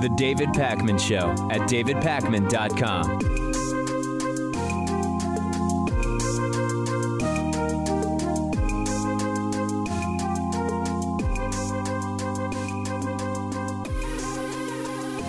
The David Pakman Show at davidpakman.com.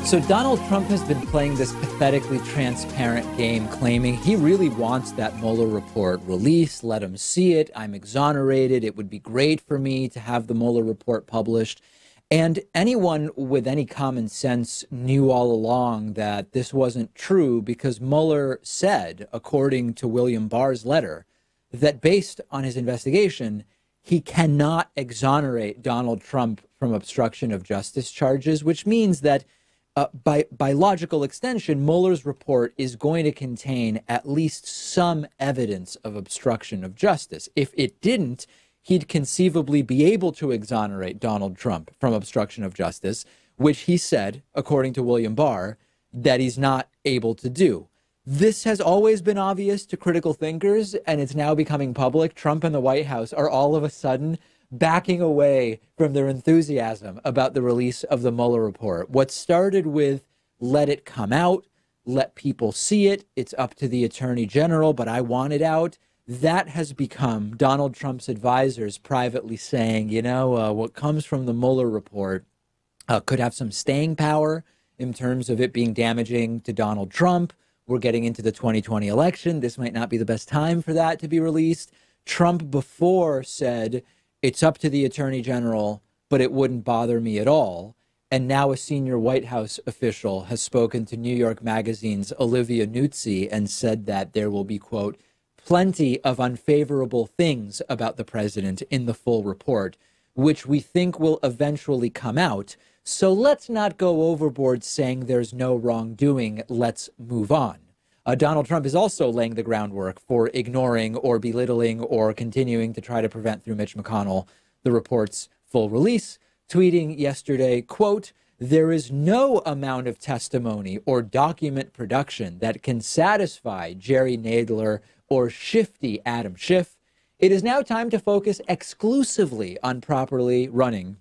So Donald Trump has been playing this pathetically transparent game, claiming he really wants that Mueller report released. Let him see it. I'm exonerated. It would be great for me to have the Mueller report published. And anyone with any common sense knew all along that this wasn't true, because Mueller said, according to William Barr's letter, that based on his investigation, he cannot exonerate Donald Trump from obstruction of justice charges, which means that by logical extension, Mueller's report is going to contain at least some evidence of obstruction of justice. If it didn't, he'd conceivably be able to exonerate Donald Trump from obstruction of justice, which he said, according to William Barr, that he's not able to do. This has always been obvious to critical thinkers, and it's now becoming public. Trump and the White House are all of a sudden backing away from their enthusiasm about the release of the Mueller report. What started with let it come out, let people see it, it's up to the attorney general, but I want it out. That has become Donald Trump's advisors privately saying, what comes from the Mueller report could have some staying power in terms of it being damaging to Donald Trump. We're getting into the 2020 election. This might not be the best time for that to be released. Trump before said, it's up to the attorney general, but it wouldn't bother me at all. And now a senior White House official has spoken to New York Magazine's Olivia Nuzzi and said that there will be, quote, plenty of unfavorable things about the president in the full report, which we think will eventually come out. So let's not go overboard saying there's no wrongdoing. Let's move on. Donald Trump is also laying the groundwork for ignoring or belittling or continuing to try to prevent through Mitch McConnell the report's full release, tweeting yesterday, quote, there is no amount of testimony or document production that can satisfy Jerry Nadler or shifty Adam Schiff. It is now time to focus exclusively on properly running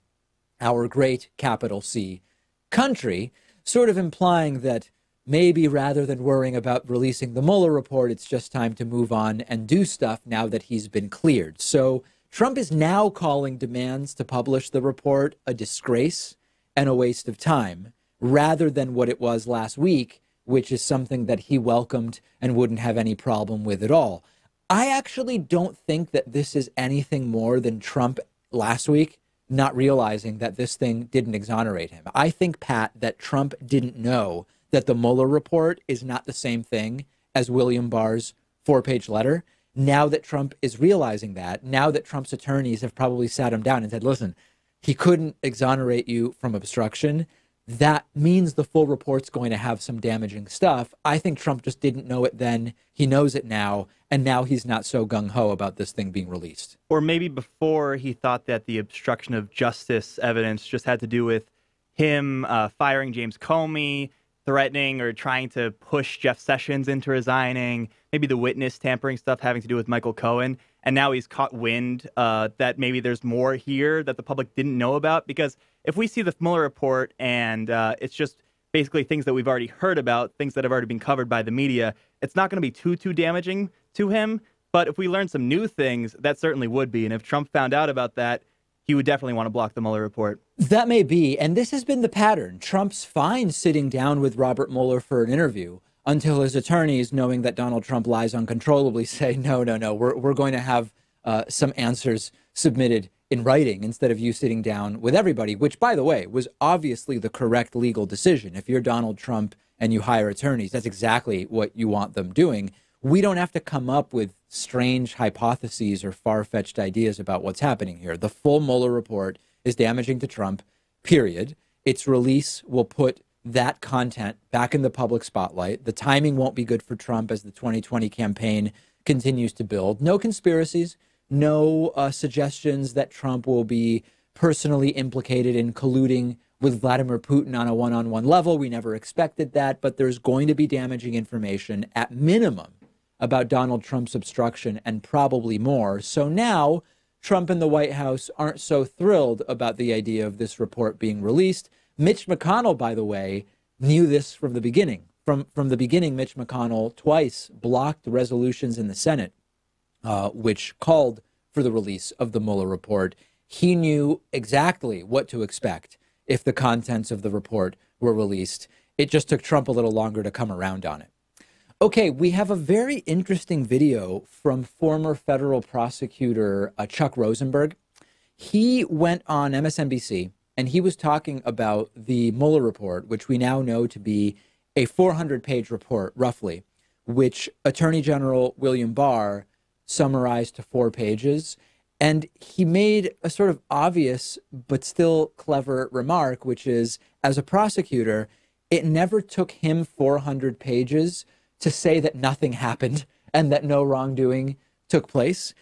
our great capital C country, sort of implying that maybe rather than worrying about releasing the Mueller report, it's just time to move on and do stuff now that he's been cleared. So Trump is now calling demands to publish the report a disgrace and a waste of time, rather than what it was last week, which is something that he welcomed and wouldn't have any problem with at all. I actually don't think that this is anything more than Trump last week not realizing that this thing didn't exonerate him. I think, Pat, that Trump didn't know that the Mueller report is not the same thing as William Barr's 4-page letter. Now that Trump is realizing that, now that Trump's attorneys have probably sat him down and said, listen, he couldn't exonerate you from obstruction, that means the full report's going to have some damaging stuff. I think Trump just didn't know it then. He knows it now, and now he's not so gung-ho about this thing being released. Or maybe before he thought that the obstruction of justice evidence just had to do with him firing James Comey, threatening or trying to push Jeff Sessions into resigning, maybe the witness tampering stuff having to do with Michael Cohen. And now he's caught wind that maybe there's more here that the public didn't know about. Because if we see the Mueller report and it's just basically things that we've already heard about, things that have already been covered by the media, it's not going to be too damaging to him. But if we learn some new things, that certainly would be. And if Trump found out about that, he would definitely want to block the Mueller report. That may be. And this has been the pattern. Trump's fine sitting down with Robert Mueller for an interview until his attorneys, knowing that Donald Trump lies uncontrollably, say, no, we're going to have some answers submitted in writing instead of you sitting down with everybody, which, by the way, was obviously the correct legal decision. If you're Donald Trump and you hire attorneys, that's exactly what you want them doing. We don't have to come up with strange hypotheses or far-fetched ideas about what's happening here. The full Mueller report is damaging to Trump, period. Its release will put that content back in the public spotlight. The timing won't be good for Trump as the 2020 campaign continues to build. No conspiracies, no suggestions that Trump will be personally implicated in colluding with Vladimir Putin on a one-on-one level. We never expected that, but there's going to be damaging information at minimum about Donald Trump's obstruction and probably more. So now Trump and the White House aren't so thrilled about the idea of this report being released. Mitch McConnell, by the way, knew this from the beginning. From the beginning, Mitch McConnell twice blocked resolutions in the Senate, which called for the release of the Mueller report. He knew exactly what to expect if the contents of the report were released. It just took Trump a little longer to come around on it. Okay, we have a very interesting video from former federal prosecutor Chuck Rosenberg. He went on MSNBC and he was talking about the Mueller report, which we now know to be a 400-page report, roughly, which Attorney General William Barr summarized to 4 pages. And he made a sort of obvious but still clever remark, which is, as a prosecutor, it never took him 400 pages to say that nothing happened and that no wrongdoing took place.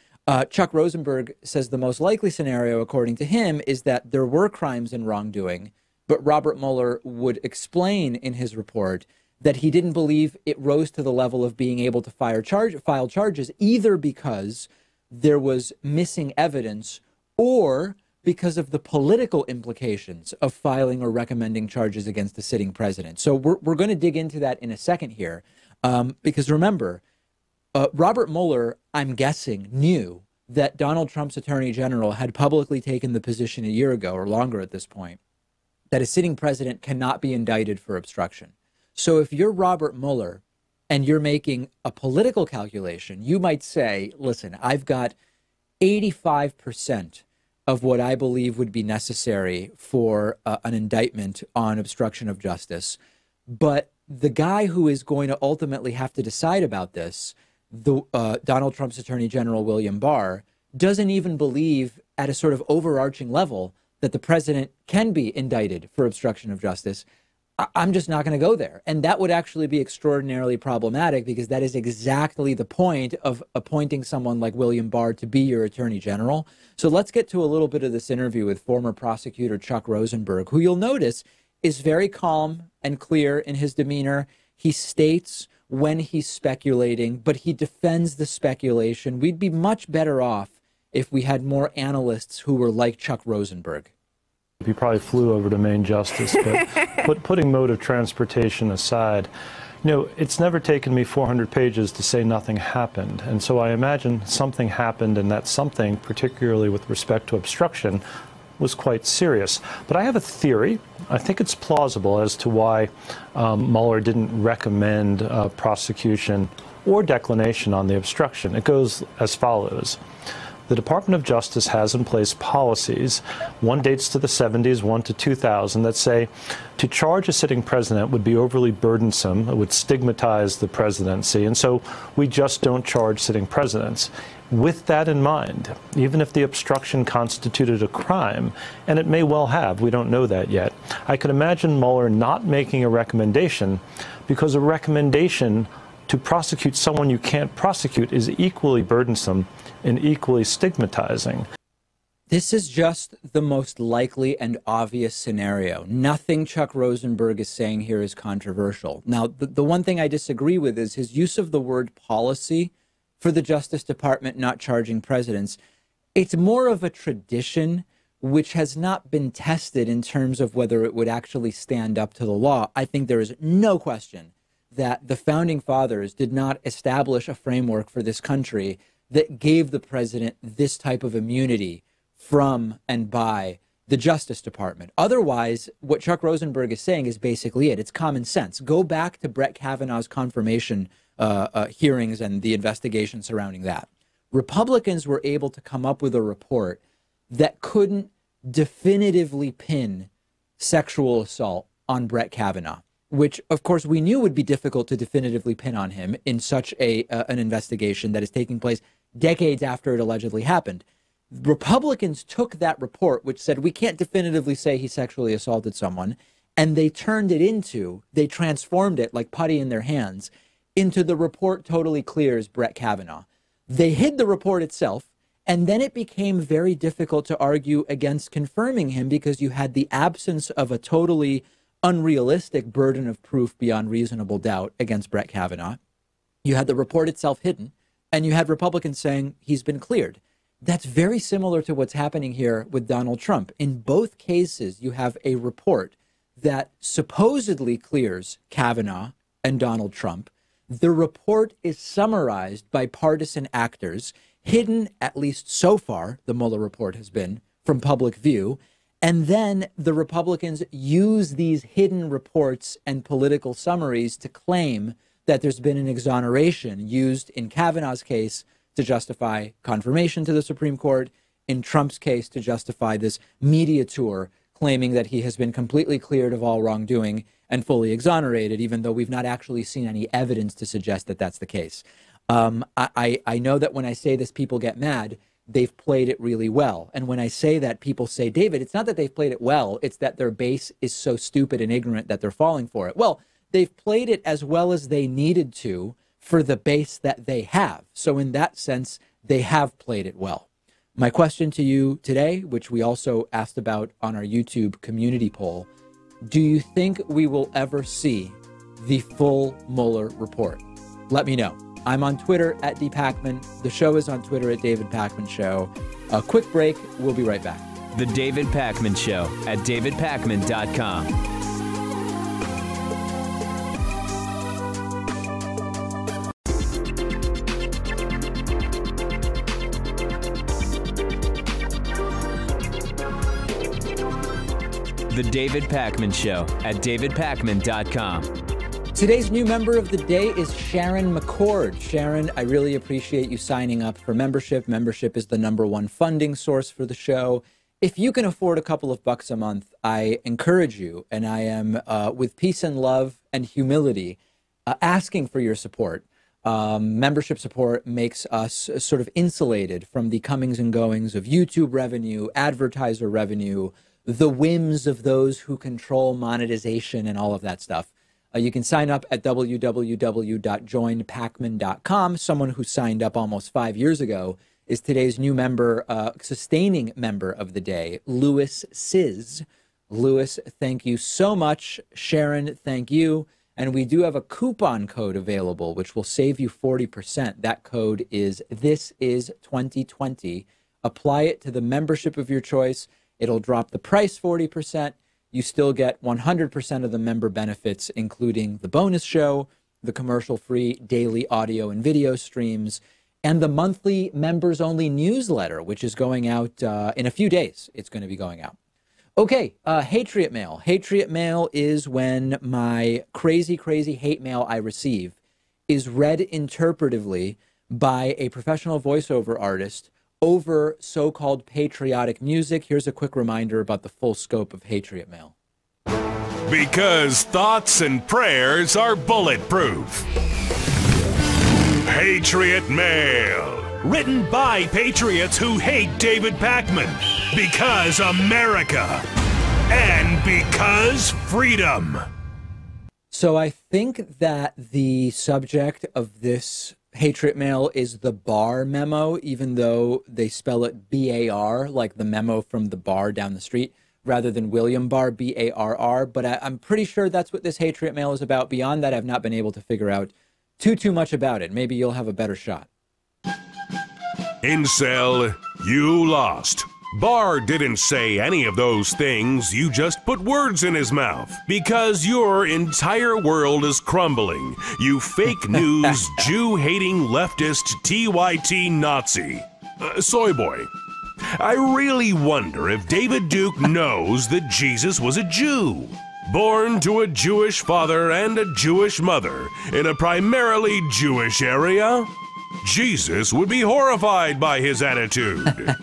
Chuck Rosenberg says the most likely scenario, according to him, is that there were crimes and wrongdoing, but Robert Mueller would explain in his report that he didn't believe it rose to the level of being able to file charges, either because there was missing evidence or because of the political implications of filing or recommending charges against the sitting president. So we're going to dig into that in a second here. Because remember, Robert Mueller, I'm guessing, knew that Donald Trump's attorney general had publicly taken the position a year ago or longer at this point that a sitting president cannot be indicted for obstruction. So if you're Robert Mueller and you're making a political calculation, you might say, listen, I've got 85% of what I believe would be necessary for an indictment on obstruction of justice. But the guy who is going to ultimately have to decide about this, Donald Trump's Attorney General William Barr, doesn't even believe at a sort of overarching level that the president can be indicted for obstruction of justice. I'm just not going to go there. And that would actually be extraordinarily problematic, because that is exactly the point of appointing someone like William Barr to be your attorney general. So let's get to a little bit of this interview with former prosecutor Chuck Rosenberg, who you'll notice is very calm and clear in his demeanor. He states when he's speculating, but he defends the speculation. We'd be much better off if we had more analysts who were like Chuck Rosenberg. He probably flew over to Maine Justice, but putting mode of transportation aside, you know, it's never taken me 400 pages to say nothing happened. And so I imagine something happened, and that something, particularly with respect to obstruction, was quite serious. But I have a theory. I think it's plausible as to why Mueller didn't recommend prosecution or declination on the obstruction. It goes as follows. The Department of Justice has in place policies, one dates to the 70s, one to 2000, that say to charge a sitting president would be overly burdensome. It would stigmatize the presidency. And so we just don't charge sitting presidents. With that in mind, even if the obstruction constituted a crime, and it may well have, we don't know that yet, I could imagine Mueller not making a recommendation, because a recommendation to prosecute someone you can't prosecute is equally burdensome and equally stigmatizing. This is just the most likely and obvious scenario. Nothing Chuck Rosenberg is saying here is controversial. Now, the one thing I disagree with is his use of the word policy for the Justice Department not charging presidents. It's more of a tradition which has not been tested in terms of whether it would actually stand up to the law. I think there is no question that the founding fathers did not establish a framework for this country that gave the president this type of immunity from and by the Justice Department. Otherwise, what Chuck Rosenberg is saying is basically it. It's common sense. Go back to Brett Kavanaugh's confirmation hearings and the investigation surrounding that. Republicans were able to come up with a report that couldn't definitively pin sexual assault on Brett Kavanaugh, which, of course, we knew would be difficult to definitively pin on him in such an investigation that is taking place decades after it allegedly happened. Republicans took that report, which said we can't definitively say he sexually assaulted someone, and they transformed it like putty in their hands into the report totally clears Brett Kavanaugh. They hid the report itself, and then it became very difficult to argue against confirming him because you had the absence of a totally unrealistic burden of proof beyond reasonable doubt against Brett Kavanaugh. You had the report itself hidden, and you had Republicans saying he's been cleared. That's very similar to what's happening here with Donald Trump. In both cases, you have a report that supposedly clears Kavanaugh and Donald Trump. The report is summarized by partisan actors, hidden, at least so far, the Mueller report has been, from public view. And then the Republicans use these hidden reports and political summaries to claim that there's been an exoneration used in Kavanaugh's case to justify confirmation to the Supreme Court, in Trump's case to justify this media tour claiming that he has been completely cleared of all wrongdoing and fully exonerated, even though we've not actually seen any evidence to suggest that that's the case. I know that when I say this, people get mad. They've played it really well. And when I say that, people say, David, it's not that they've played it well. It's that their base is so stupid and ignorant that they're falling for it. Well, they've played it as well as they needed to for the base that they have. So in that sense, they have played it well. My question to you today, which we also asked about on our YouTube community poll, do you think we will ever see the full Mueller report? Let me know. I'm on Twitter at @DPacman. The show is on Twitter at David Pakman Show. A quick break. We'll be right back. The David Pakman Show at davidpakman.com. The David Pakman Show at davidpakman.com. Today's new member of the day is Sharon McCord. Sharon, I really appreciate you signing up for membership. Membership is the #1 funding source for the show. If you can afford a couple of bucks a month, I encourage you, and I am, with peace and love and humility, asking for your support. Membership support makes us sort of insulated from the comings and goings of YouTube revenue, advertiser revenue, the whims of those who control monetization and all of that stuff. You can sign up at www.joinpakman.com. Someone who signed up almost 5 years ago is today's new member, sustaining member of the day, Louis Sizz. Louis, thank you so much. Sharon, thank you. And we do have a coupon code available, which will save you 40%. That code is THISIS2020. Apply it to the membership of your choice. It'll drop the price 40%. You still get 100% of the member benefits, including the bonus show, the commercial-free daily audio and video streams, and the monthly members-only newsletter, which is going out in a few days. It's going to be going out. Okay, Hatriot Mail. Hatriot Mail is when my crazy, crazy hate mail I receive is read interpretively by a professional voiceover artist over so-called patriotic music. Here's a quick reminder about the full scope of Hatriot Mail. Because thoughts and prayers are bulletproof. Hatriot Mail. Written by patriots who hate David Pakman. Because America. And because freedom. So I think that the subject of this Hatriot Mail is the Barr memo, even though they spell it B-A-R, like the memo from the bar down the street, rather than William Barr, B-A-R-R. But I'm pretty sure that's what this Hatriot Mail is about. Beyond that, I've not been able to figure out too much about it. Maybe you'll have a better shot. Incel, you lost. Barr didn't say any of those things, you just put words in his mouth. Because your entire world is crumbling, you fake news, Jew-hating leftist TYT Nazi. Soy boy, I really wonder if David Duke knows that Jesus was a Jew. Born to a Jewish father and a Jewish mother in a primarily Jewish area, Jesus would be horrified by his attitude.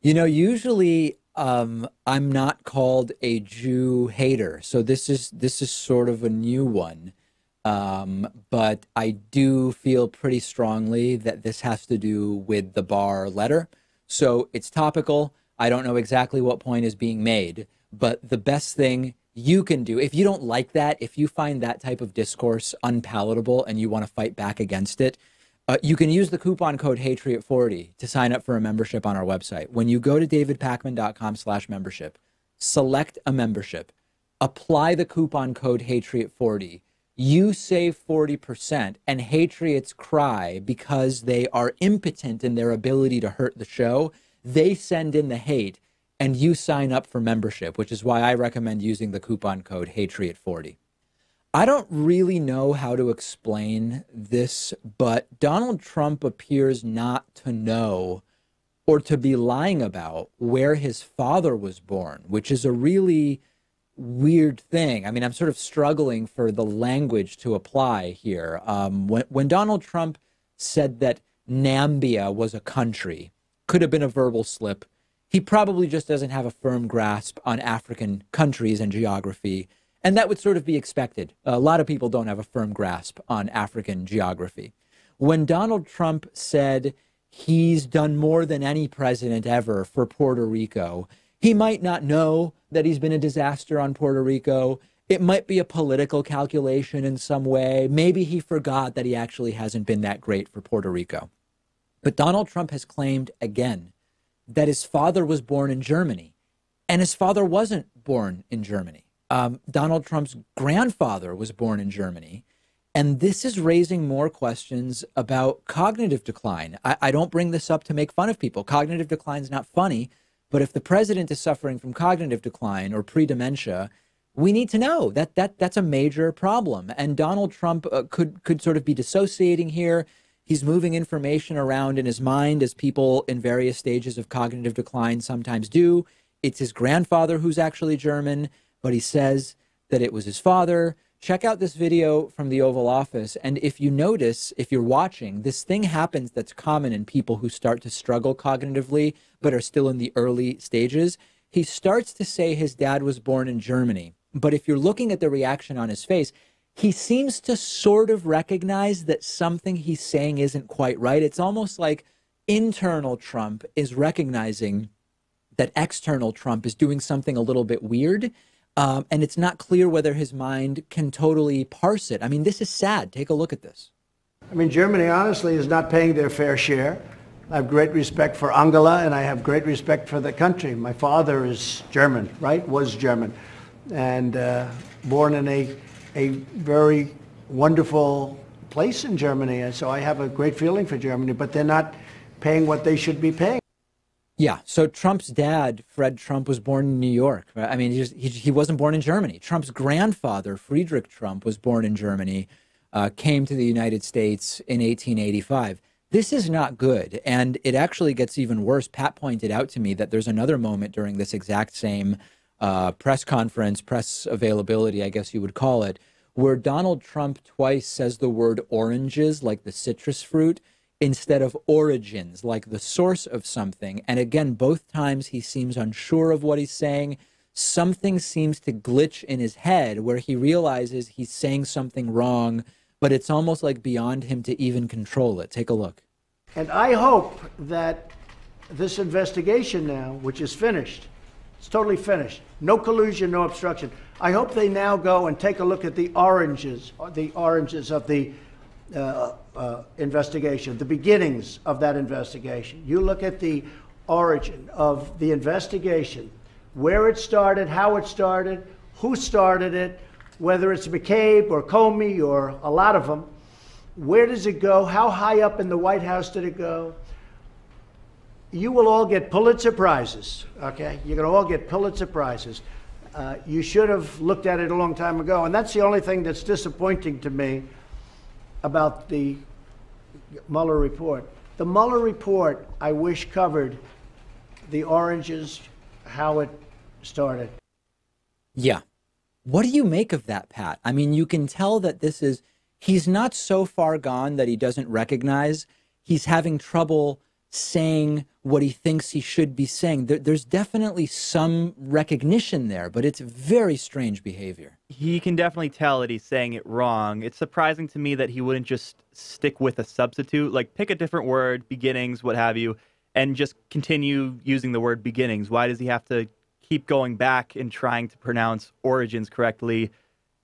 You know, usually I'm not called a Jew hater, so this is sort of a new one. But I do feel pretty strongly that this has to do with the Barr letter. So it's topical. I don't know exactly what point is being made, but the best thing you can do, if you don't like that, if you find that type of discourse unpalatable and you want to fight back against it, you can use the coupon code Hatriot40 to sign up for a membership on our website. When you go to davidpakman.com/membership, select a membership, apply the coupon code Hatriot40, You save 40%, and Hatriots cry because they are impotent in their ability to hurt the show. They send in the hate, and you sign up for membership, which is why I recommend using the coupon code Hatriot40. I don't really know how to explain this, but Donald Trump appears not to know or to be lying about where his father was born, which is a really weird thing. I mean, I'm sort of struggling for the language to apply here. When Donald Trump said that Nambia was a country, could have been a verbal slip. He probably just doesn't have a firm grasp on African countries and geography, and that would sort of be expected. A lot of people don't have a firm grasp on African geography. When Donald Trump said he's done more than any president ever for Puerto Rico, he might not know that he's been a disaster on Puerto Rico. It might be a political calculation in some way. Maybe he forgot that he actually hasn't been that great for Puerto Rico. But Donald Trump has claimed again that his father was born in Germany, and his father wasn't born in Germany. Donald Trump's grandfather was born in Germany, and this is raising more questions about cognitive decline. I don't bring this up to make fun of people. Cognitive decline is not funny. But if the president is suffering from cognitive decline or pre-dementia, we need to know that that's a major problem. And Donald Trump could sort of be dissociating here. He's moving information around in his mind, as people in various stages of cognitive decline sometimes do. It's his grandfather who's actually German, but he says that it was his father. Check out this video from the Oval Office. And if you notice, if you're watching, this thing happens that's common in people who start to struggle cognitively, but are still in the early stages. He starts to say his dad was born in Germany. But if you're looking at the reaction on his face, he seems to sort of recognize that something he's saying isn't quite right. It's almost like internal Trump is recognizing that external Trump is doing something a little bit weird. And it's not clear whether his mind can totally parse it. I mean, this is sad. Take a look at this. I mean, Germany, honestly, is not paying their fair share. I have great respect for Angela, and I have great respect for the country. My father is German, right? Was German. And born in a very wonderful place in Germany. And so I have a great feeling for Germany, but they're not paying what they should be paying. Yeah, so Trump's dad, Fred Trump, was born in New York. I mean, he wasn't born in Germany. Trump's grandfather, Friedrich Trump, was born in Germany, came to the United States in 1885. This is not good, and it actually gets even worse. Pat pointed out to me that there's another moment during this exact same press conference, press availability, I guess you would call it, where Donald Trump twice says the word oranges, like the citrus fruit, instead of origins, like the source of something. And again, both times he seems unsure of what he's saying. Something seems to glitch in his head where he realizes he's saying something wrong, but it's almost like beyond him to even control it. Take a look. And I hope that this investigation now, which is finished, it's totally finished, no collusion, no obstruction. I hope they now go and take a look at the oranges of the investigation, the beginnings of that investigation. You look at the origin of the investigation, where it started, how it started, who started it, whether it's McCabe or Comey or a lot of them. Where does it go? How high up in the White House did it go? You will all get Pulitzer Prizes, okay? You're going to all get Pulitzer Prizes. You should have looked at it a long time ago. And that's the only thing that's disappointing to me about the Mueller report. The Mueller report, I wish, covered the oranges, how it started. Yeah. What do you make of that, Pat? I mean, you can tell that he's not so far gone that he doesn't recognize. He's having trouble saying what he thinks he should be saying. There's definitely some recognition there, but it's very strange behavior. He can definitely tell that he's saying it wrong. It's surprising to me that he wouldn't just stick with a substitute, like pick a different word, beginnings, what have you, and just continue using the word beginnings. Why does he have to keep going back and trying to pronounce origins correctly?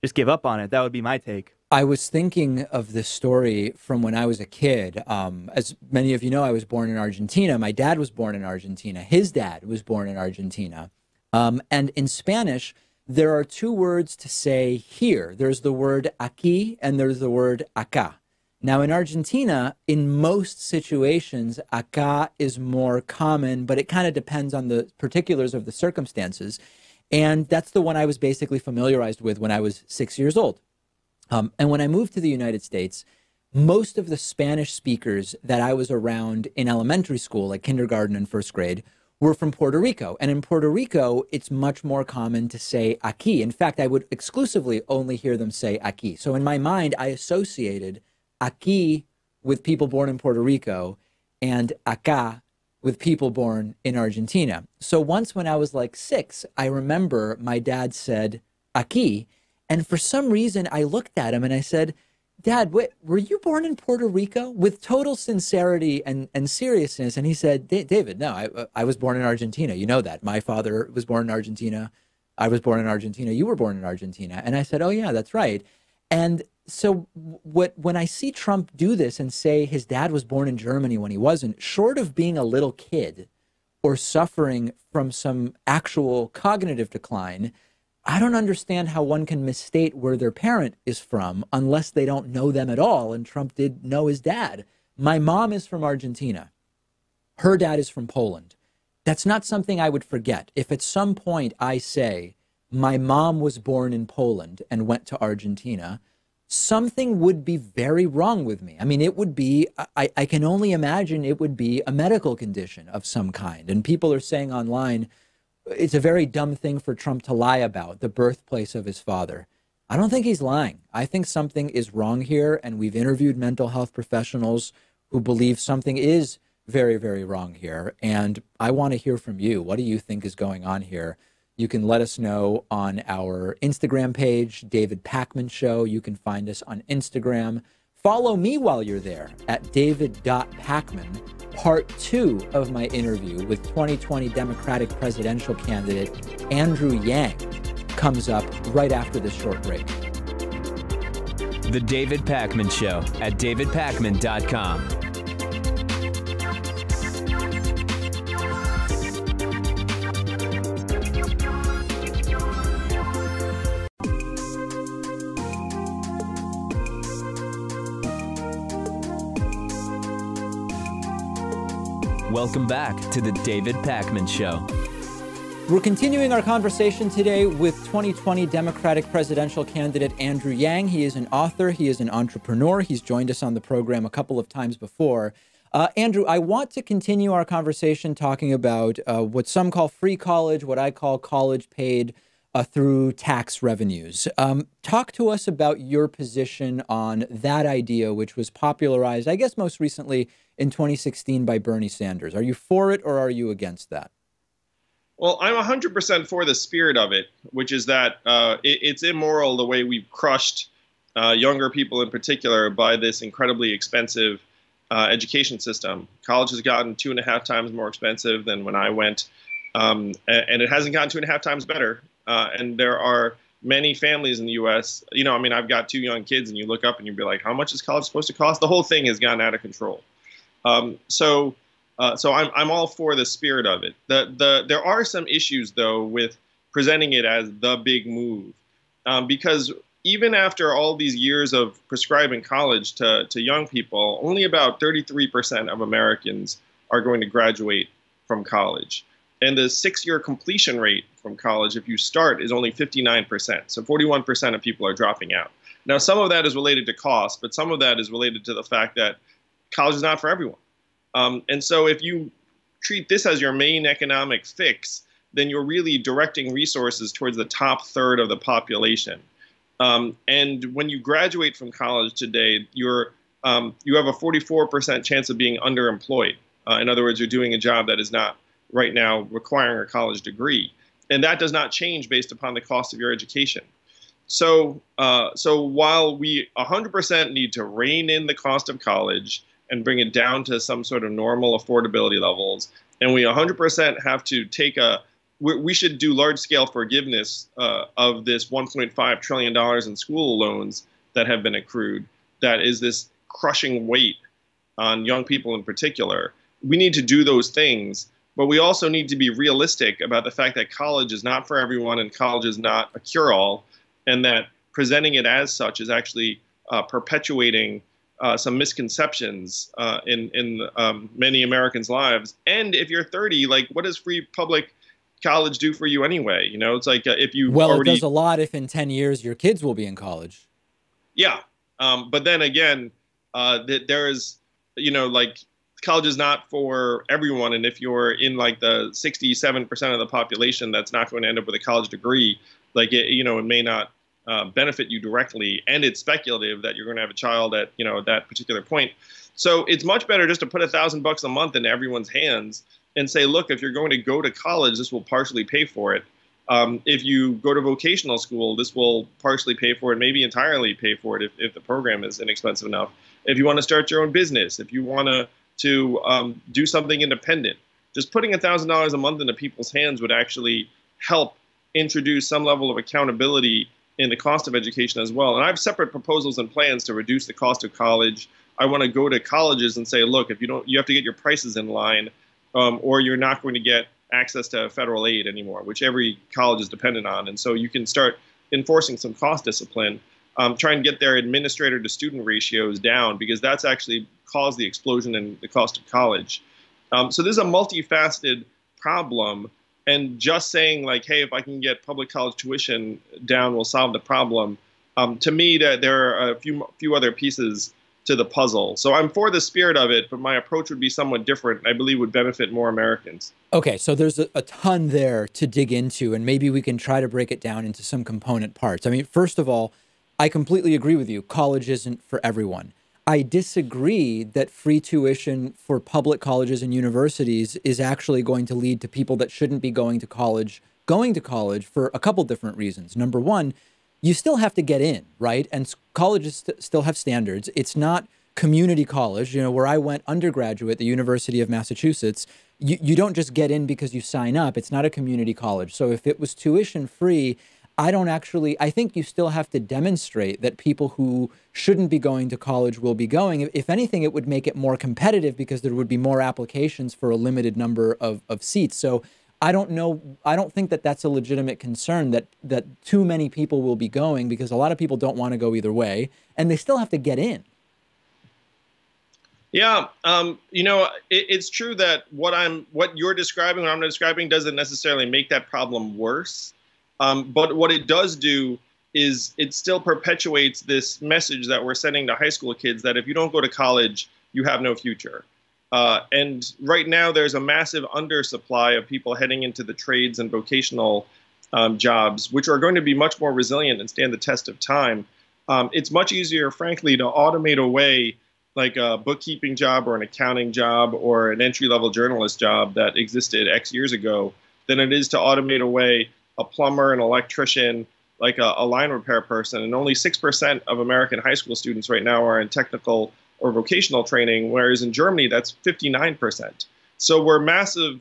Just give up on it. That would be my take. I was thinking of this story from when I was a kid. As many of you know, I was born in Argentina. My dad was born in Argentina. His dad was born in Argentina. And in Spanish, there are two words to say here. There's the word aquí and there's the word acá. Now, in Argentina, in most situations, acá is more common, but it kind of depends on the particulars of the circumstances. And that's the one I was basically familiarized with when I was 6 years old. And when I moved to the United States, most of the Spanish speakers that I was around in elementary school, like kindergarten and first grade, were from Puerto Rico. And in Puerto Rico, it's much more common to say aquí. In fact, I would exclusively only hear them say aquí. So in my mind, I associated aquí with people born in Puerto Rico and acá with people born in Argentina. So once when I was like 6, I remember my dad said aquí. And for some reason, I looked at him and I said, Dad, were you born in Puerto Rico? With total sincerity and seriousness. And he said, David, no, I was born in Argentina. You know that. My father was born in Argentina. I was born in Argentina. You were born in Argentina. And I said, oh, yeah, that's right. And so when I see Trump do this and say his dad was born in Germany when he wasn't, short of being a little kid or suffering from some actual cognitive decline, I don't understand how one can misstate where their parent is from unless they don't know them at all. And Trump did know his dad. My mom is from Argentina. Her dad is from Poland. That's not something I would forget. If at some point I say my mom was born in Poland and went to Argentina, something would be very wrong with me. I mean, it would be, I can only imagine it would be a medical condition of some kind. And people are saying online, it's a very dumb thing for Trump to lie about, the birthplace of his father. I don't think he's lying. I think something is wrong here, and we've interviewed mental health professionals who believe something is very, very wrong here. And I want to hear from you. What do you think is going on here? You can let us know on our Instagram page, David Pakman Show. You can find us on Instagram. Follow me while you're there at david.pakman. Part 2 of my interview with 2020 Democratic presidential candidate Andrew Yang comes up right after this short break. The David Pakman Show at davidpakman.com. Welcome back to the David Pakman Show. We're continuing our conversation today with 2020 Democratic presidential candidate Andrew Yang. He is an author. He is an entrepreneur. He's joined us on the program a couple of times before. Andrew, I want to continue our conversation talking about what some call free college, what I call college paid through tax revenues. Talk to us about your position on that idea, which was popularized, I guess, most recently in 2016 by Bernie Sanders. Are you for it or are you against that? Well, I'm 100% for the spirit of it, which is that it's immoral the way we've crushed younger people in particular by this incredibly expensive education system. College has gotten 2.5 times more expensive than when I went, and it hasn't gotten 2.5 times better. And there are many families in the U.S., you know, I mean, I've got 2 young kids, and you look up and you'd be like, how much is college supposed to cost? The whole thing has gotten out of control. So I'm all for the spirit of it. There are some issues, though, with presenting it as the big move, because even after all these years of prescribing college to young people, only about 33% of Americans are going to graduate from college. And the 6-year completion rate from college, if you start, is only 59%. So 41% of people are dropping out. Now, some of that is related to cost, but some of that is related to the fact that college is not for everyone. And so if you treat this as your main economic fix, then you're really directing resources towards the top third of the population. And when you graduate from college today, you have a 44% chance of being underemployed. In other words, you're doing a job that is not right now requiring a college degree. And that does not change based upon the cost of your education. So while we 100% need to rein in the cost of college and bring it down to some sort of normal affordability levels, and we 100% have to take we should do large-scale forgiveness of this $1.5 trillion in school loans that have been accrued, that is this crushing weight on young people in particular. We need to do those things, But we also need to be realistic about the fact that college is not for everyone and college is not a cure-all, and that presenting it as such is actually perpetuating some misconceptions in many Americans' lives. And if you're 30, like, what does free public college do for you anyway? You know, it's like if you it does a lot if in 10 years your kids will be in college. Yeah. But then again, there is, you know, like, college is not for everyone. And if you're in like the 67% of the population that's not going to end up with a college degree, like, you know, it may not benefit you directly. And it's speculative that you're going to have a child at, you know, that particular point. So it's much better just to put $1,000 a month into everyone's hands and say, look, if you're going to go to college, this will partially pay for it. If you go to vocational school, this will partially pay for it, maybe entirely pay for it if the program is inexpensive enough. If you want to start your own business, if you want to do something independent, just putting $1,000 a month into people's hands would actually help introduce some level of accountability in the cost of education as well. And I have separate proposals and plans to reduce the cost of college. I want to go to colleges and say, look, if you have to get your prices in line, or you're not going to get access to federal aid anymore, which every college is dependent on. And so you can start enforcing some cost discipline, try and get their administrator to student ratios down, because that's actually caused the explosion in the cost of college. So this is a multifaceted problem. And just saying like, hey, if I can get public college tuition down will solve the problem. To me, there are a few other pieces to the puzzle. So I'm for the spirit of it, but my approach would be somewhat different, and I believe would benefit more Americans. Okay, so there's a ton there to dig into, and maybe we can try to break it down into some component parts. I mean, first of all, I completely agree with you. College isn't for everyone. I disagree that free tuition for public colleges and universities is actually going to lead to people that shouldn't be going to college for a couple different reasons. Number one, you still have to get in, right? And colleges still have standards. It's not community college, you know, where I went undergraduate at the University of Massachusetts. You don't just get in because you sign up. It's not a community college. So if it was tuition free, I think you still have to demonstrate that people who shouldn't be going to college will be going. If anything, it would make it more competitive because there would be more applications for a limited number of seats. So I don't think that that's a legitimate concern that too many people will be going, because a lot of people don't want to go either way, and they still have to get in. Yeah, you know, it's true that what you're describing, what I'm describing, doesn't necessarily make that problem worse. But what it does do is it still perpetuates this message that we're sending to high school kids that if you don't go to college, you have no future. And right now there's a massive undersupply of people heading into the trades and vocational jobs, which are going to be much more resilient and stand the test of time. It's much easier, frankly, to automate away like a bookkeeping job or an accounting job or an entry-level journalist job that existed X years ago than it is to automate away a plumber, an electrician, like a line repair person. And only 6% of American high school students right now are in technical or vocational training, whereas in Germany, that's 59%. So we're massively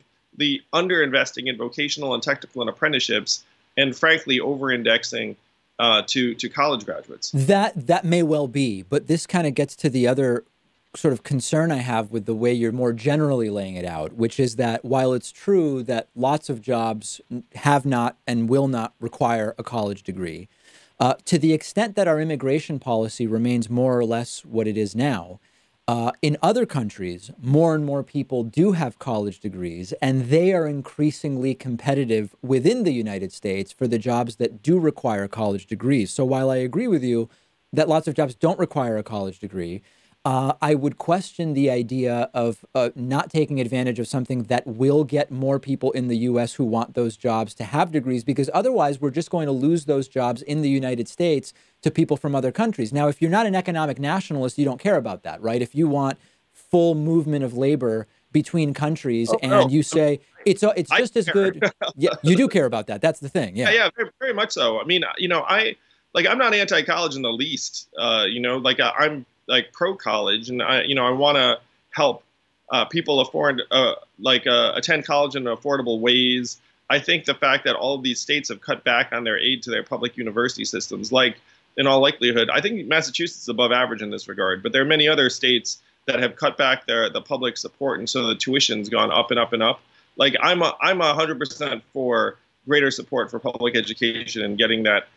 underinvesting in vocational and technical and apprenticeships, and frankly, over-indexing to college graduates. That may well be, but this kind of gets to the other sort of concern I have with the way you're more generally laying it out, which is that while it's true that lots of jobs have not and will not require a college degree, to the extent that our immigration policy remains more or less what it is now, in other countries, more and more people do have college degrees, and they are increasingly competitive within the United States for the jobs that do require college degrees. So while I agree with you that lots of jobs don't require a college degree, I would question the idea of not taking advantage of something that will get more people in the U.S. who want those jobs to have degrees, because otherwise we're just going to lose those jobs in the United States to people from other countries. Now, if you're not an economic nationalist, you don't care about that, right? If you want full movement of labor between countries you say it's just as good. Yeah, you do care about that. That's the thing. Yeah, yeah, very, very much so. I mean, you know, I'm not anti-college in the least. You know, like I'm like pro-college, and I want to help people afford attend college in affordable ways. I think the fact that all of these states have cut back on their aid to their public university systems, like in all likelihood, I think Massachusetts is above average in this regard, but there are many other states that have cut back the public support, and so the tuition's gone up and up and up. like I'm 100% for greater support for public education and getting that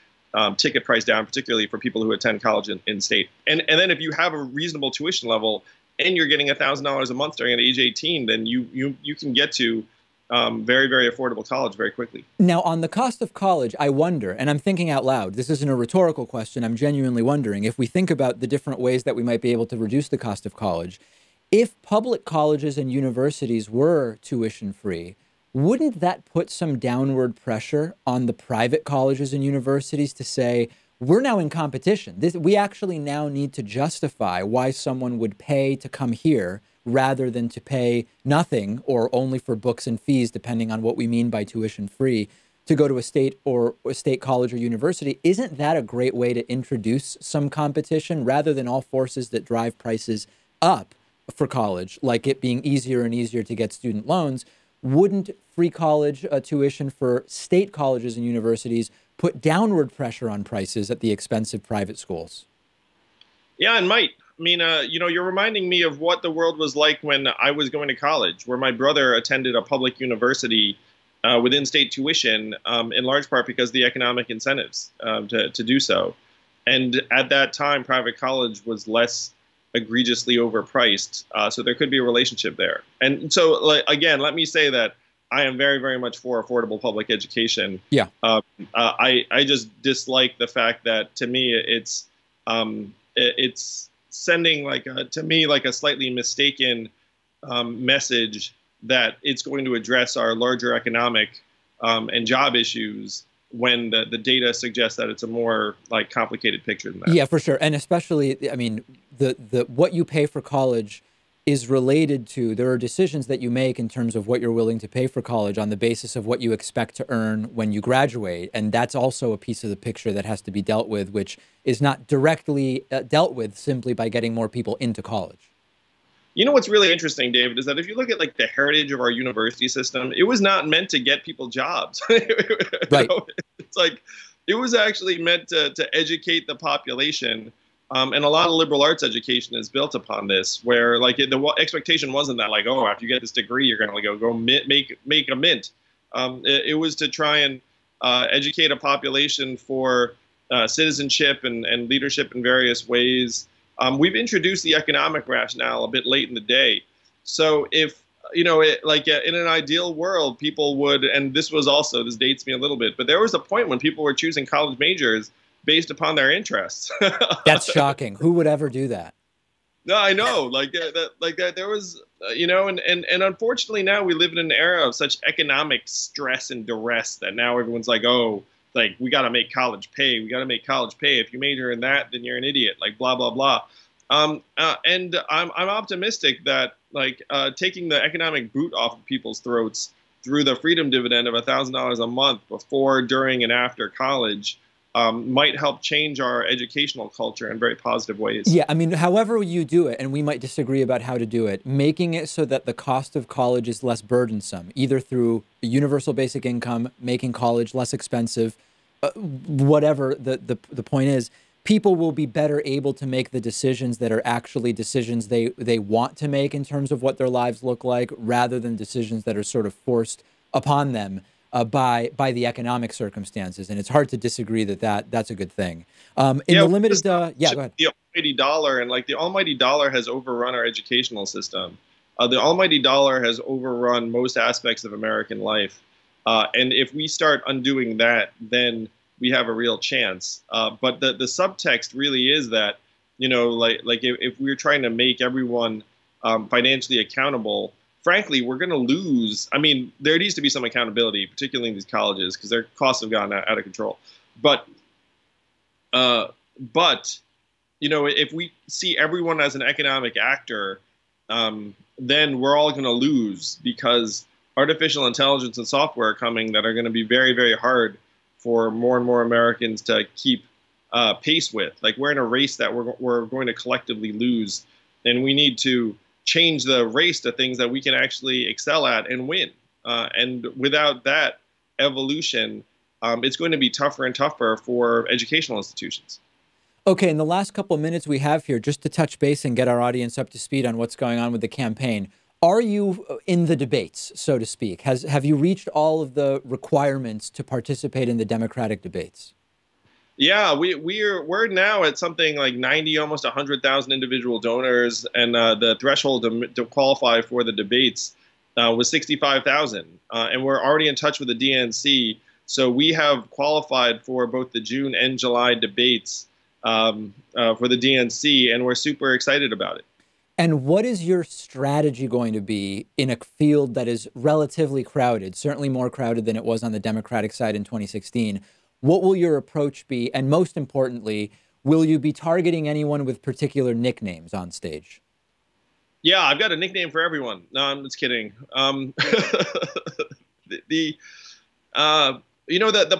ticket price down, particularly for people who attend college in state. And then if you have a reasonable tuition level and you're getting $1,000 a month starting at age 18, then you can get to very, very affordable college very quickly. Now, on the cost of college, I wonder, and I'm thinking out loud, this isn't a rhetorical question, I'm genuinely wondering, if we think about the different ways that we might be able to reduce the cost of college, if public colleges and universities were tuition-free, wouldn't that put some downward pressure on the private colleges and universities to say, we're now in competition. We actually now need to justify why someone would pay to come here rather than to pay nothing or only for books and fees, depending on what we mean by tuition free, to go to a state or a state college or university. Isn't that a great way to introduce some competition rather than all forces that drive prices up for college, like it being easier and easier to get student loans? Wouldn't free college tuition for state colleges and universities put downward pressure on prices at the expense of private schools? Yeah, it might. I mean, you know, you're reminding me of what the world was like when I was going to college, where my brother attended a public university with in-state tuition, in large part because of the economic incentives to do so. And at that time, private college was less egregiously overpriced, so there could be a relationship there. And so, like, again, let me say that I am very, very much for affordable public education. Yeah. I just dislike the fact that, to me, it's sending to me a slightly mistaken message that it's going to address our larger economic and job issues when the data suggests that it's a more complicated picture than that. Yeah, for sure. And especially, I mean, the what you pay for college is related to, there are decisions that you make in terms of what you're willing to pay for college on the basis of what you expect to earn when you graduate. And that's also a piece of the picture that has to be dealt with, which is not directly dealt with simply by getting more people into college. You know what's really interesting, David, is that if you look at the heritage of our university system, it was not meant to get people jobs. Right. It's it was actually meant to educate the population. And a lot of liberal arts education is built upon this, where the expectation wasn't that oh, after you get this degree, you're going to go make a mint. It was to try and educate a population for citizenship and leadership in various ways. We've introduced the economic rationale a bit late in the day. So if, in an ideal world, people would, and this dates me a little bit, but there was a point when people were choosing college majors based upon their interests. That's shocking. Who would ever do that? No, I know. There was, and unfortunately now we live in an era of such economic stress and duress that now everyone's we got to make college pay. We got to make college pay. If you major in that, then you're an idiot. Blah blah blah. And I'm optimistic that taking the economic boot off of people's throats through the freedom dividend of $1,000 a month before, during, and after college might help change our educational culture in very positive ways. Yeah, I mean, however you do it, and we might disagree about how to do it, making it so that the cost of college is less burdensome, either through a universal basic income, making college less expensive, whatever the point is, people will be better able to make the decisions that are actually decisions they want to make in terms of what their lives look like, rather than decisions that are sort of forced upon them by the economic circumstances. And it's hard to disagree that's a good thing. Go ahead. The almighty dollar, and the almighty dollar has overrun our educational system. The almighty dollar has overrun most aspects of American life. And if we start undoing that, then we have a real chance. But the subtext really is that, if we're trying to make everyone financially accountable, frankly, we're going to lose. I mean, there needs to be some accountability, particularly in these colleges, because their costs have gotten out of control. But if we see everyone as an economic actor, then we're all going to lose, because artificial intelligence and software are coming that are going to be very, very hard for more and more Americans to keep pace with. We're in a race that we're going to collectively lose, and we need to change the race to things that we can actually excel at and win. And without that evolution, it's going to be tougher and tougher for educational institutions. Okay, in the last couple of minutes we have here, just to touch base and get our audience up to speed on what's going on with the campaign, Are you in the debates, so to speak? Have you reached all of the requirements to participate in the Democratic debates? Yeah, we're now at something like 90, almost 100,000 individual donors, and the threshold to qualify for the debates was 65,000, and we're already in touch with the DNC. So we have qualified for both the June and July debates for the DNC, and we're super excited about it. And what is your strategy going to be in a field that is relatively crowded, certainly more crowded than it was on the Democratic side in 2016? What will your approach be? And most importantly, will you be targeting anyone with particular nicknames on stage? Yeah, I've got a nickname for everyone. No, I'm just kidding. The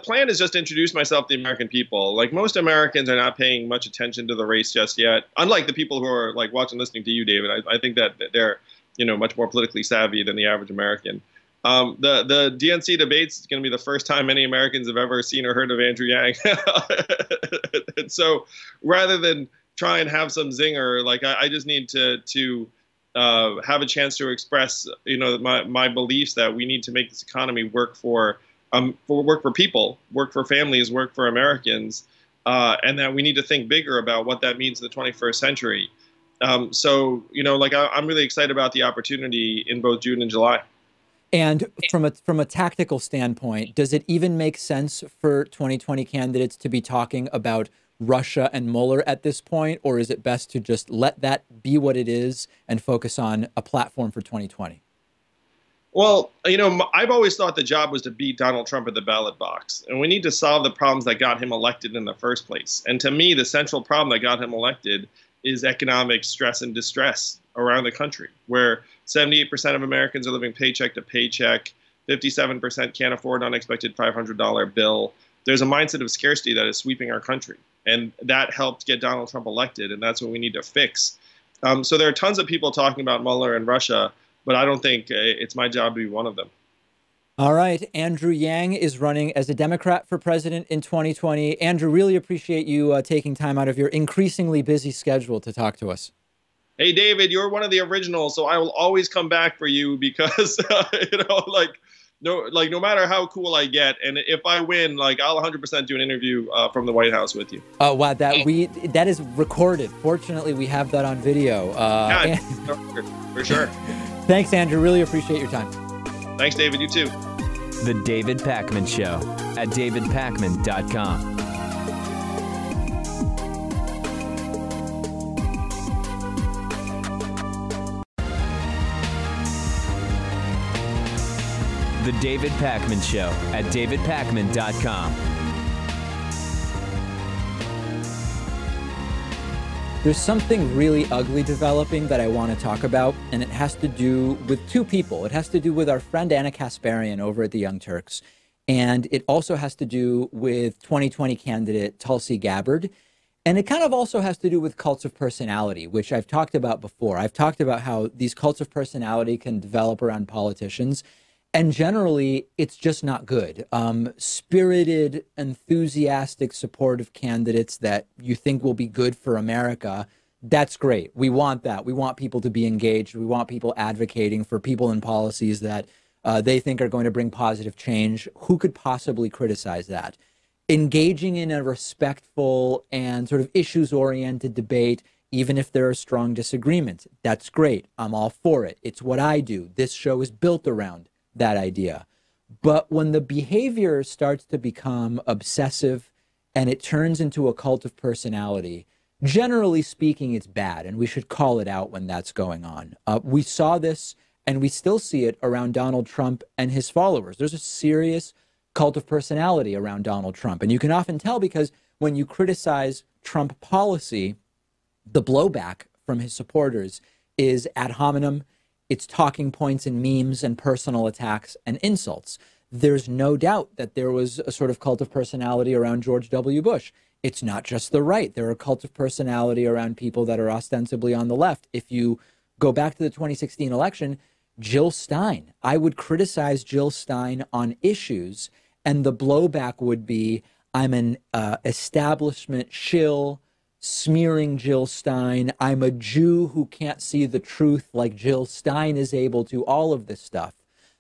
plan is just to introduce myself to the American people. Like, most Americans are not paying much attention to the race just yet. Unlike the people who are like watching, listening to you, David, I think that they're, much more politically savvy than the average American. The DNC debates is going to be the first time any Americans have ever seen or heard of Andrew Yang. And so rather than try and have some zinger, like, I just need to have a chance to express, my beliefs that we need to make this economy work for people, work for families, work for Americans, and that we need to think bigger about what that means in the 21st century. I'm really excited about the opportunity in both June and July. And from a tactical standpoint, does it even make sense for 2020 candidates to be talking about Russia and Mueller at this point, or is it best to just let that be what it is and focus on a platform for 2020? Well, I've always thought the job was to beat Donald Trump at the ballot box, and we need to solve the problems that got him elected in the first place. And to me, the central problem that got him elected is economic stress and distress around the country, where 78% of Americans are living paycheck to paycheck, 57% can't afford an unexpected $500 bill. There's a mindset of scarcity that is sweeping our country, and that helped get Donald Trump elected, and that's what we need to fix. So there are tons of people talking about Mueller and Russia, but I don't think it's my job to be one of them. All right. Andrew Yang is running as a Democrat for president in 2020. Andrew, really appreciate you taking time out of your increasingly busy schedule to talk to us. Hey, David, you're one of the originals, so I will always come back for you because, no matter how cool I get, and if I win, I'll 100% do an interview from the White House with you. Oh, wow. That is recorded. Fortunately, we have that on video. Yeah, for sure. Thanks, Andrew. Really appreciate your time. Thanks, David. You too. The David Pakman Show at davidpakman.com. The David Pakman Show at davidpakman.com. There's something really ugly developing that I want to talk about, and it has to do with two people. It has to do with our friend Ana Kasparian over at the Young Turks, and it also has to do with 2020 candidate Tusli Gabbard, and it kind of also has to do with cults of personality, which I've talked about before. I've talked about how these cults of personality can develop around politicians, and generally, it's just not good. Spirited, enthusiastic, supportive candidates that you think will be good for America, that's great. We want that. We want people to be engaged. We want people advocating for people and policies that they think are going to bring positive change. Who could possibly criticize that? Engaging in a respectful and sort of issues-oriented debate, even if there are strong disagreements, that's great. I'm all for it. It's what I do. This show is built around that idea. But when the behavior starts to become obsessive and it turns into a cult of personality, generally speaking, it's bad, and we should call it out when that's going on. We saw this, and we still see it around Donald Trump and his followers. There's a serious cult of personality around Donald Trump, and you can often tell because when you criticize Trump policy, the blowback from his supporters is ad hominem. It's talking points and memes and personal attacks and insults. There's no doubt that there was a sort of cult of personality around George W. Bush. It's not just the right. There are cults of personality around people that are ostensibly on the left. If you go back to the 2016 election, Jill Stein, I would criticize Jill Stein on issues, and the blowback would be, I'm an establishment shill, smearing Jill Stein. I'm a Jew who can't see the truth like Jill Stein is able to, all of this stuff.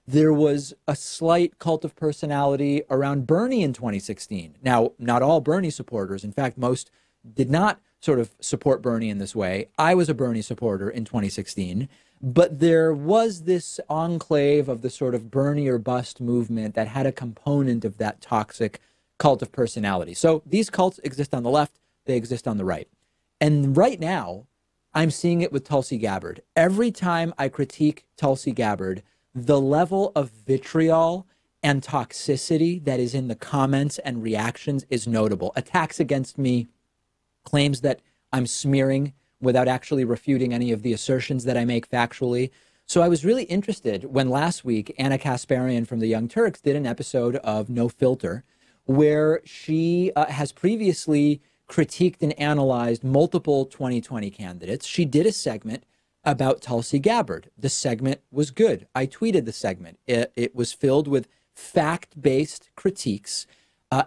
There was a slight cult of personality around Bernie in 2016. Now, not all Bernie supporters. In fact, most did not sort of support Bernie in this way. I was a Bernie supporter in 2016. But there was this enclave of the sort of Bernie or bust movement that had a component of that toxic cult of personality. So these cults exist on the left, they exist on the right. And right now, I'm seeing it with Tulsi Gabbard. Every time I critique Tulsi Gabbard, the level of vitriol and toxicity that is in the comments and reactions is notable. Attacks against me, claims that I'm smearing without actually refuting any of the assertions that I make factually. So I was really interested when last week Ana Kasparian from the Young Turks did an episode of No Filter, where she has previously critiqued and analyzed multiple 2020 candidates. She did a segment about Tulsi Gabbard. The segment was good. I tweeted the segment. It was filled with fact-based critiques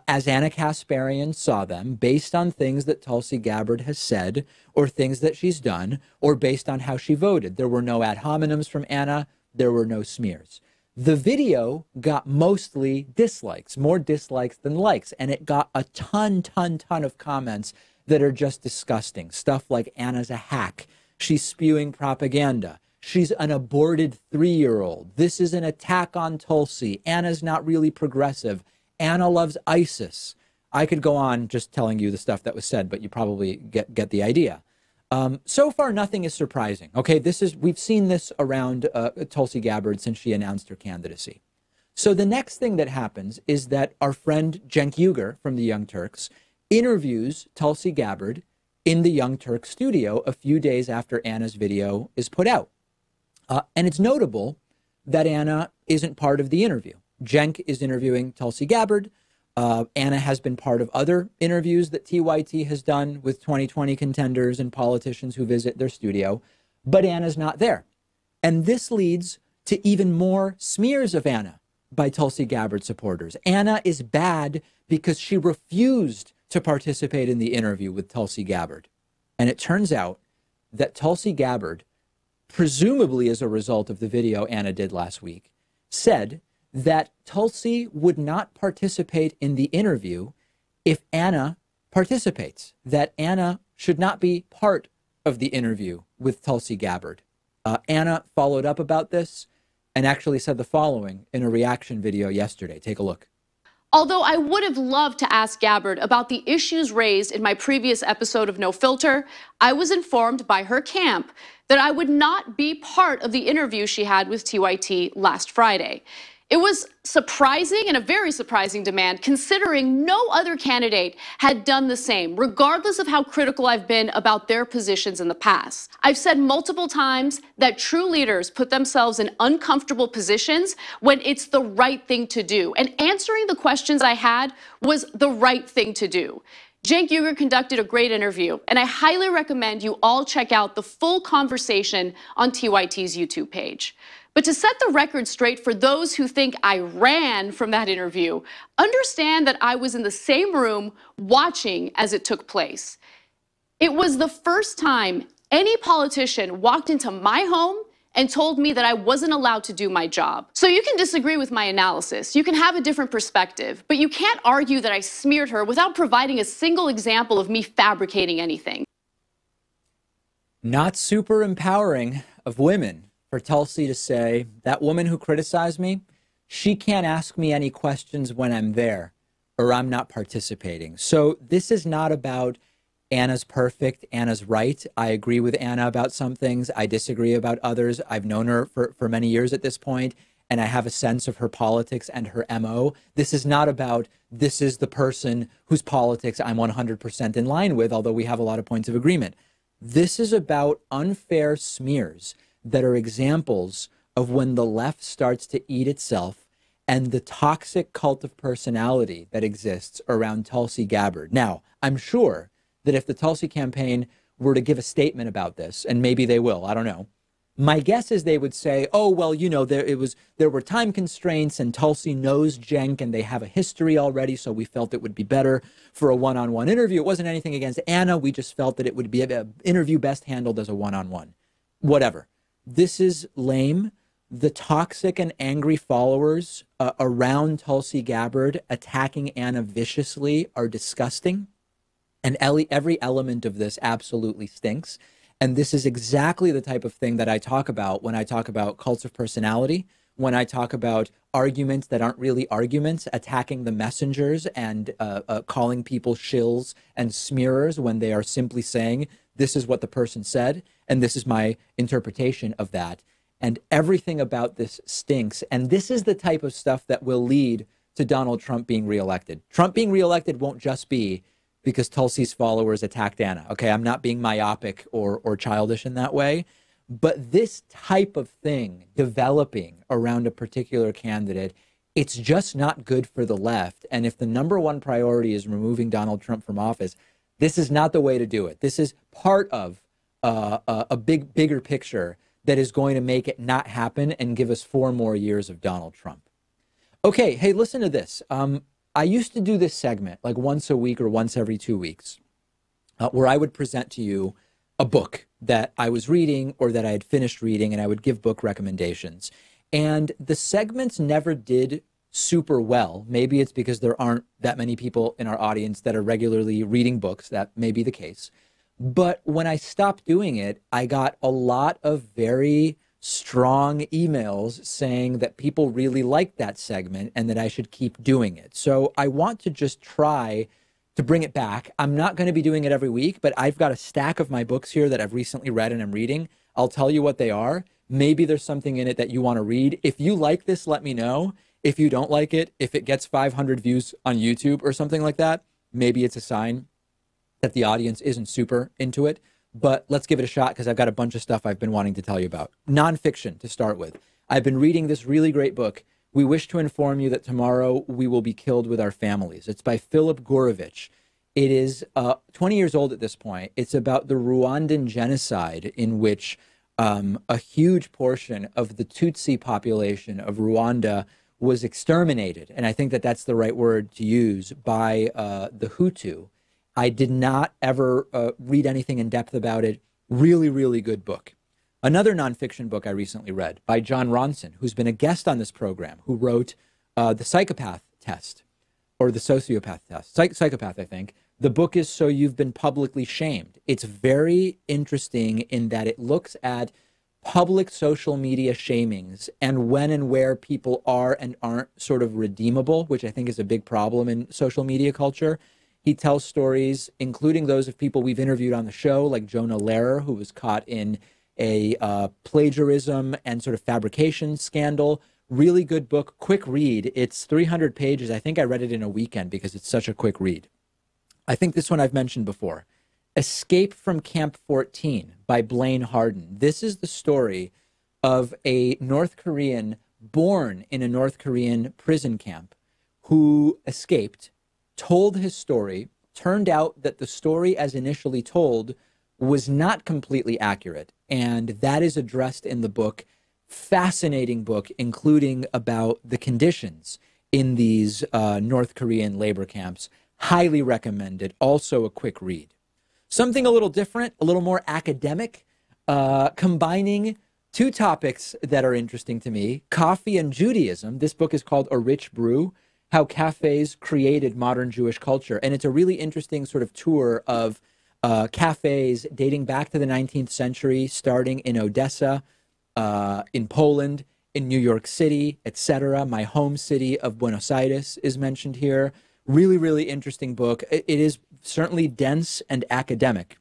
as Ana Kasparian saw them, based on things that Tulsi Gabbard has said or things that she's done, or based on how she voted. There were no ad hominems from Ana. There were no smears. The video got mostly dislikes, more dislikes than likes, and it got a ton of comments that are just disgusting. Stuff like Anna's a hack. She's spewing propaganda. She's an aborted 3-year-old. This is an attack on Tulsi. Anna's not really progressive. Ana loves ISIS. I could go on just telling you the stuff that was said, but you probably get the idea. So far, nothing is surprising. Okay, we've seen this around Tulsi Gabbard since she announced her candidacy. So the next thing that happens is that our friend Cenk Uygur from the Young Turks interviews Tulsi Gabbard in the Young Turks studio a few days after Anna's video is put out. And it's notable that Ana isn't part of the interview. Cenk is interviewing Tulsi Gabbard. Ana has been part of other interviews that TYT has done with 2020 contenders and politicians who visit their studio, but Ana's not there. And this leads to even more smears of Ana by Tulsi Gabbard supporters. Ana is bad because she refused to participate in the interview with Tulsi Gabbard. And it turns out that Tulsi Gabbard, presumably as a result of the video Ana did last week, said that Tulsi would not participate in the interview if Ana participates, that Ana should not be part of the interview with Tulsi Gabbard. Ana followed up about this and actually said the following in a reaction video yesterday. Take a look. Although I would have loved to ask Gabbard about the issues raised in my previous episode of No Filter, I was informed by her camp that I would not be part of the interview she had with TYT last Friday. It was surprising and a very surprising demand, considering no other candidate had done the same, regardless of how critical I've been about their positions in the past. I've said multiple times that true leaders put themselves in uncomfortable positions when it's the right thing to do, and answering the questions I had was the right thing to do. Cenk Uygur conducted a great interview, and I highly recommend you all check out the full conversation on TYT's YouTube page. But to set the record straight for those who think I ran from that interview, understand that I was in the same room watching as it took place. It was the first time any politician walked into my home and told me that I wasn't allowed to do my job. So you can disagree with my analysis, you can have a different perspective, but you can't argue that I smeared her without providing a single example of me fabricating anything. Not super empowering of women for Tulsi to say, that woman who criticized me, she can't ask me any questions when I'm there or I'm not participating. So this is not about Ana's perfect, Ana's right. I agree with Ana about some things. I disagree about others. I've known her for many years at this point, and I have a sense of her politics and her MO. This is not about this is the person whose politics I'm 100% in line with, although we have a lot of points of agreement. This is about unfair smears that are examples of when the left starts to eat itself and the toxic cult of personality that exists around Tulsi Gabbard. Now, I'm sure that if the Tulsi campaign were to give a statement about this, and maybe they will, I don't know, My guess is they would say, oh, well, you know, there were time constraints and Tulsi knows Cenk and they have a history already, so we felt it would be better for a one-on-one interview. It wasn't anything against Ana. We just felt that it would be an interview best handled as a one-on-one. Whatever. This is lame. The toxic and angry followers around Tulsi Gabbard attacking Ana viciously are disgusting. And every element of this absolutely stinks. And this is exactly the type of thing that I talk about when I talk about cults of personality, when I talk about arguments that aren't really arguments, attacking the messengers and calling people shills and smearers when they are simply saying, this is what the person said, and this is my interpretation of that. And everything about this stinks. And this is the type of stuff that will lead to Donald Trump being reelected. Trump being reelected won't just be because Tulsi's followers attacked Ana. Okay, I'm not being myopic or childish in that way. But this type of thing developing around a particular candidate, it's just not good for the left. And if the number one priority is removing Donald Trump from office, this is not the way to do it. This is part of a bigger picture that is going to make it not happen and give us 4 more years of Donald Trump. Okay, hey, listen to this. I used to do this segment like once a week or once every 2 weeks where I would present to you a book that I was reading or that I had finished reading, and I would give book recommendations. And the segments never did super well. Maybe it's because there aren't that many people in our audience that are regularly reading books. That may be the case. But when I stopped doing it, I got a lot of very strong emails saying that people really liked that segment and that I should keep doing it. So I want to just try to bring it back. I'm not going to be doing it every week, but I've got a stack of my books here that I've recently read and I'm reading. I'll tell you what they are. Maybe there's something in it that you want to read. If you like this, let me know. If you don't like it, if it gets 500 views on YouTube or something like that, maybe it's a sign that the audience isn't super into it. But let's give it a shot because I've got a bunch of stuff I've been wanting to tell you about. Nonfiction to start with. I've been reading this really great book. We wish to inform you that tomorrow we will be killed with our families. It's by Philip Gourevitch. It is 20 years old at this point. It's about the Rwandan genocide in which a huge portion of the Tutsi population of Rwanda was exterminated. And I think that that's the right word to use, by the Hutu. I did not ever read anything in depth about it. Really, really good book. Another nonfiction book I recently read by John Ronson, who's been a guest on this program, who wrote The Psychopath Test, or The Sociopath Test. Psychopath, I think. The book is So You've Been Publicly Shamed. It's very interesting in that it looks at public social media shamings and when and where people are and aren't sort of redeemable, which I think is a big problem in social media culture. He tells stories, including those of people we've interviewed on the show, like Jonah Lehrer, who was caught in a plagiarism and sort of fabrication scandal. Really good book, quick read. It's 300 pages. I think I read it in a weekend because it's such a quick read. I think this one I've mentioned before. Escape from Camp 14 by Blaine Harden. This is the story of a North Korean born in a North Korean prison camp who escaped, told his story. Turned out that the story as initially told was not completely accurate. And that is addressed in the book. Fascinating book, including about the conditions in these North Korean labor camps. Highly recommended. Also a quick read. Something a little different, a little more academic, combining two topics that are interesting to me, coffee and Judaism. This book is called A Rich Brew, How Cafes Created Modern Jewish Culture. And it's a really interesting sort of tour of cafes dating back to the 19th century, starting in Odessa, in Poland, in New York City, etc. My home city of Buenos Aires is mentioned here. Really, really interesting book. It is certainly dense and academic.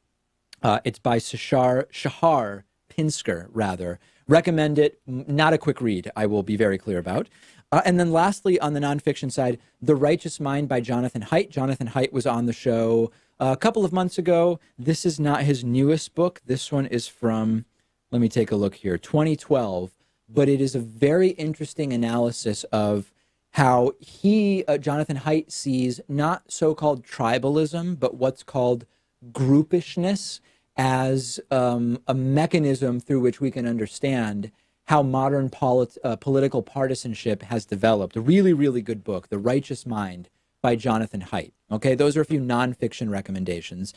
It's by Shahar Pinsker, rather. Recommend it. Not a quick read, I will be very clear about. And then lastly, on the nonfiction side, The Righteous Mind by Jonathan Haidt. Jonathan Haidt was on the show a couple of months ago. This is not his newest book. This one is from, let me take a look here, 2012. But it is a very interesting analysis of how he, Jonathan Haidt, sees not so-called tribalism, but what's called groupishness, as a mechanism through which we can understand how modern political partisanship has developed. A really, really good book, The Righteous Mind by Jonathan Haidt. Okay, those are a few nonfiction recommendations.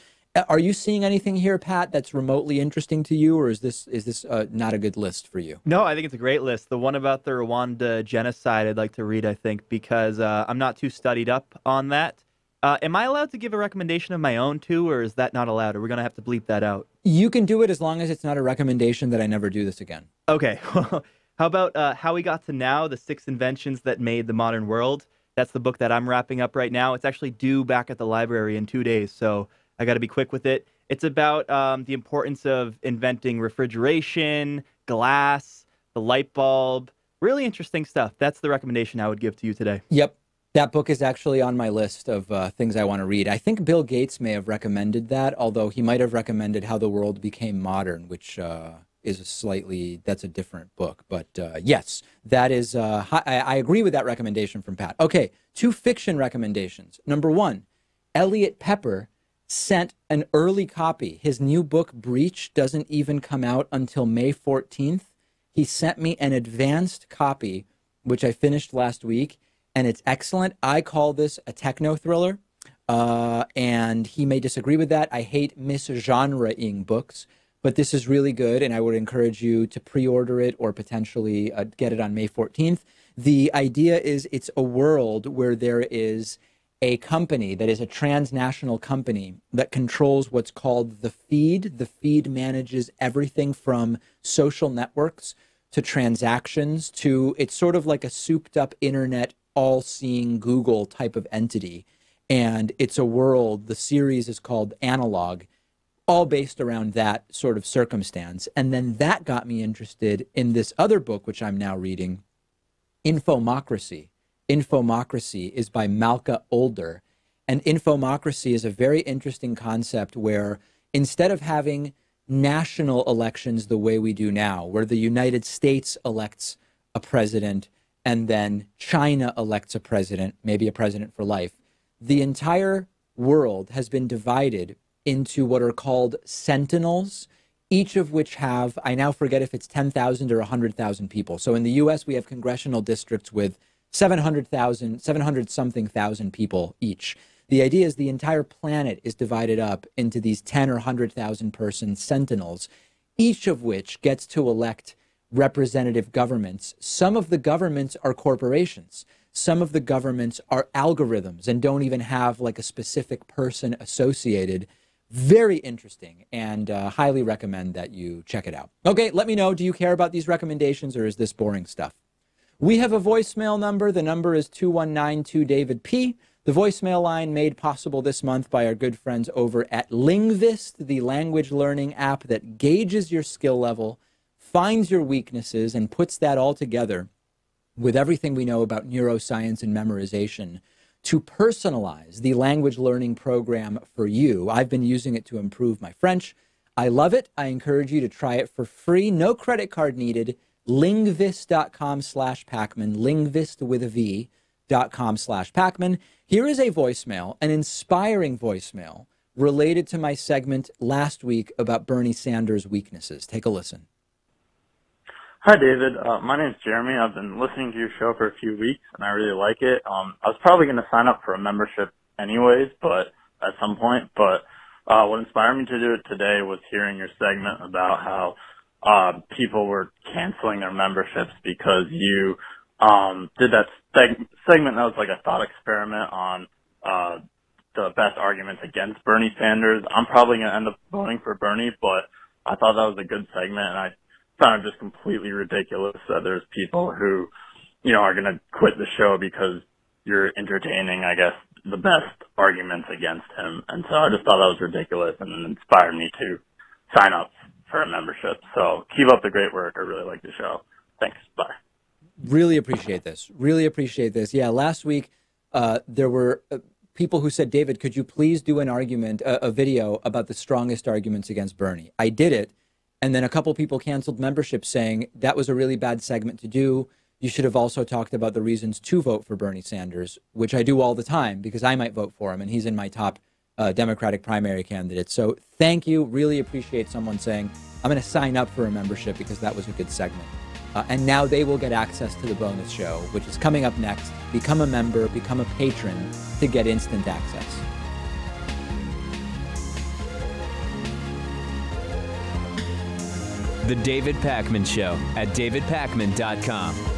Are you seeing anything here, Pat, that's remotely interesting to you, or is this not a good list for you? No, I think it's a great list. The one about the Rwanda genocide I'd like to read, I think, because I'm not too studied up on that. Am I allowed to give a recommendation of my own, too, or is that not allowed? Or we're going to have to bleep that out? You can do it as long as it's not a recommendation that I never do this again. Okay. How about How We Got to Now, The 6 Inventions That Made the Modern World? That's the book that I'm wrapping up right now. It's actually due back at the library in 2 days, so I got to be quick with it. It's about the importance of inventing refrigeration, glass, the light bulb. Really interesting stuff. That's the recommendation I would give to you today. Yep. That book is actually on my list of things I want to read. I think Bill Gates may have recommended that, although he might have recommended How the World Became Modern, which is that's a different book. But yes, that is, I agree with that recommendation from Pat. Okay, 2 fiction recommendations. Number 1, Elliot Pepper sent an early copy. His new book, Breach, doesn't even come out until May 14th. He sent me an advanced copy, which I finished last week, and it's excellent. I call this a techno thriller, and he may disagree with that. I hate misgenreing books, but this is really good, and I would encourage you to pre-order it or potentially get it on May 14th. The idea is it's a world where there is a company that is a transnational company that controls what's called the feed. The feed manages everything from social networks to transactions to, it's sort of like a souped up internet, all-seeing Google type of entity. And it's a world, the series is called Analog, all based around that sort of circumstance. And then that got me interested in this other book, which I'm now reading, Infomocracy. Infomocracy is by Malka Older. And infomocracy is a very interesting concept where instead of having national elections the way we do now, where the United States elects a president and then China elects a president, maybe a president for life, the entire world has been divided into what are called sentinels, each of which have, I now forget if it's 10,000 or 100,000 people. So in the US, we have congressional districts with 700-something thousand people each. The idea is the entire planet is divided up into these 10 or 100,000 person sentinels, each of which gets to elect representative governments. Some of the governments are corporations. Some of the governments are algorithms and don't even have like a specific person associated. Very interesting, and highly recommend that you check it out. Okay, let me know, do you care about these recommendations or is this boring stuff? We have a voicemail number. The number is 219-2-DAVID-P. The voicemail line made possible this month by our good friends over at Linguist, the language learning app that gauges your skill level, finds your weaknesses, and puts that all together with everything we know about neuroscience and memorization to personalize the language learning program for you. I've been using it to improve my French. I love it. I encourage you to try it for free. No credit card needed. Linguist.com/Pacman, Linguist with a V.com/Pacman. Here is a voicemail, an inspiring voicemail related to my segment last week about Bernie Sanders' weaknesses. Take a listen. Hi, David. My name's Jeremy. I've been listening to your show for a few weeks, and I really like it. I was probably going to sign up for a membership anyways, but at some point. But what inspired me to do it today was hearing your segment about how people were canceling their memberships because you did that segment that was like a thought experiment on the best arguments against Bernie Sanders. I'm probably going to end up voting for Bernie, but I thought that was a good segment, and I found it just completely ridiculous that there's people who, you know, are going to quit the show because you're entertaining, I guess, the best arguments against him. And so I just thought that was ridiculous, and it inspired me to sign up for a membership. So keep up the great work. I really like the show. Thanks. Bye. Really appreciate this. Really appreciate this. Yeah, last week there were people who said, David, could you please do an argument, a video about the strongest arguments against Bernie? I did it. And then a couple people canceled memberships saying that was a really bad segment to do. You should have also talked about the reasons to vote for Bernie Sanders, which I do all the time because I might vote for him and he's in my top Democratic primary candidate. So thank you. Really appreciate someone saying, I'm going to sign up for a membership because that was a good segment. And now they will get access to the bonus show, which is coming up next. Become a member, become a patron to get instant access. The David Pakman Show at davidpakman.com.